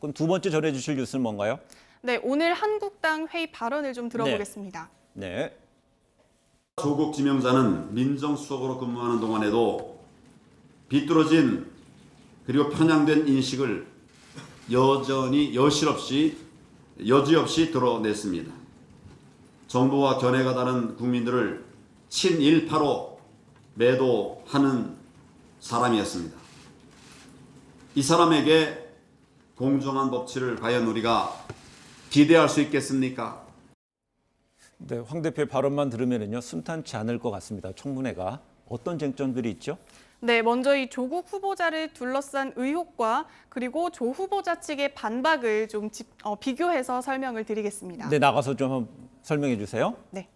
그럼 두 번째 전해주실 뉴스는 뭔가요? 네, 오늘 한국당 회의 발언을 좀 들어보겠습니다. 네. 조국 지명자는 민정수석으로 근무하는 동안에도 비뚤어진 그리고 편향된 인식을 여전히 여지없이 드러냈습니다. 정부와 견해가 다른 국민들을 친일파로 매도하는 사람이었습니다. 이 사람에게 공정한 법치를 과연 우리가 기대할 수 있겠습니까? 네, 황 대표의 발언만 들으면요 순탄치 않을 것 같습니다. 청문회가 어떤 쟁점들이 있죠? 네, 먼저 이 조국 후보자를 둘러싼 의혹과 그리고 조 후보자 측의 반박을 좀 비교해서 설명을 드리겠습니다. 네, 나가서 좀 한번 설명해 주세요. 네.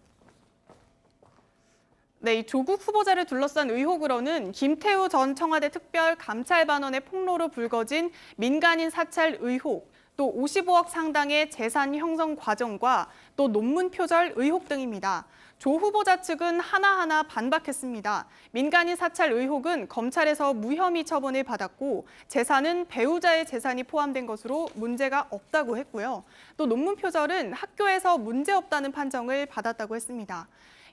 네, 이 조국 후보자를 둘러싼 의혹으로는 김태우 전 청와대 특별감찰반원의 폭로로 불거진 민간인 사찰 의혹, 또 55억 상당의 재산 형성 과정과 또 논문 표절 의혹 등입니다. 조 후보자 측은 하나하나 반박했습니다. 민간인 사찰 의혹은 검찰에서 무혐의 처분을 받았고 재산은 배우자의 재산이 포함된 것으로 문제가 없다고 했고요. 또 논문 표절은 학교에서 문제없다는 판정을 받았다고 했습니다.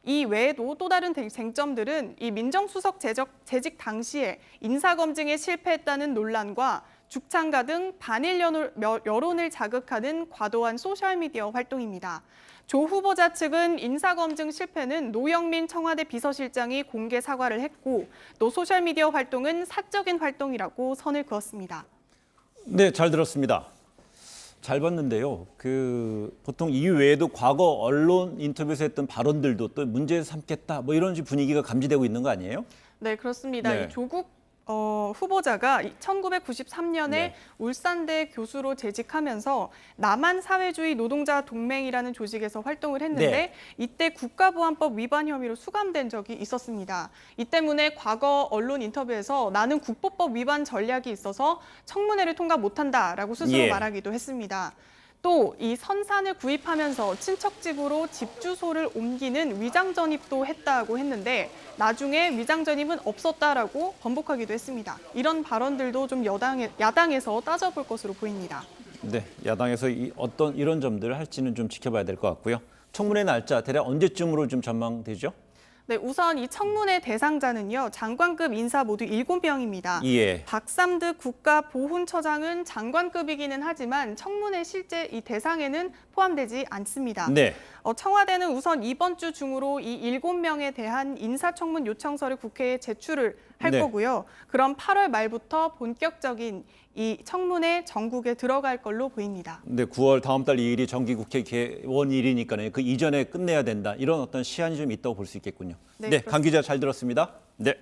이 외에도 또 다른 쟁점들은 이 민정수석 재직 당시에 인사검증에 실패했다는 논란과 죽창가 등 반일 여론을 자극하는 과도한 소셜미디어 활동입니다. 조 후보자 측은 인사검증 실패는 노영민 청와대 비서실장이 공개 사과를 했고 또 소셜미디어 활동은 사적인 활동이라고 선을 그었습니다. 네, 잘 들었습니다. 잘 봤는데요. 보통 이 외에도 과거 언론 인터뷰에서 했던 발언들도 또 문제 삼겠다 뭐 이런 분위기가 감지되고 있는 거 아니에요? 네, 그렇습니다. 네. 이 조국 후보자가 1993년에 네. 울산대 교수로 재직하면서 남한 사회주의 노동자 동맹이라는 조직에서 활동을 했는데 네. 이때 국가보안법 위반 혐의로 수감된 적이 있었습니다. 이 때문에 과거 언론 인터뷰에서 나는 국보법 위반 전략이 있어서 청문회를 통과 못한다라고 스스로 예. 말하기도 했습니다. 또 이 선산을 구입하면서 친척 집으로 집 주소를 옮기는 위장 전입도 했다고 했는데 나중에 위장 전입은 없었다라고 번복하기도 했습니다. 이런 발언들도 좀 야당에서 따져볼 것으로 보입니다. 네, 야당에서 어떤 이런 점들을 할지는 좀 지켜봐야 될 것 같고요. 청문회 날짜 대략 언제쯤으로 좀 전망되죠? 네, 우선 이 청문회 대상자는요. 장관급 인사 모두 7명입니다. 예. 박삼득 국가보훈처장은 장관급이기는 하지만 청문회 실제 이 대상에는 포함되지 않습니다. 네. 청와대는 우선 이번 주 중으로 이 7명에 대한 인사청문 요청서를 국회에 제출을 할 네. 거고요. 그럼 8월 말부터 본격적인 이 청문회 정국에 들어갈 걸로 보입니다. 네, 9월 다음 달 2일이 정기국회 개원일이니까요. 그 이전에 끝내야 된다. 이런 어떤 시한이 좀 있다고 볼 수 있겠군요. 네, 네, 강 기자 잘 들었습니다. 네.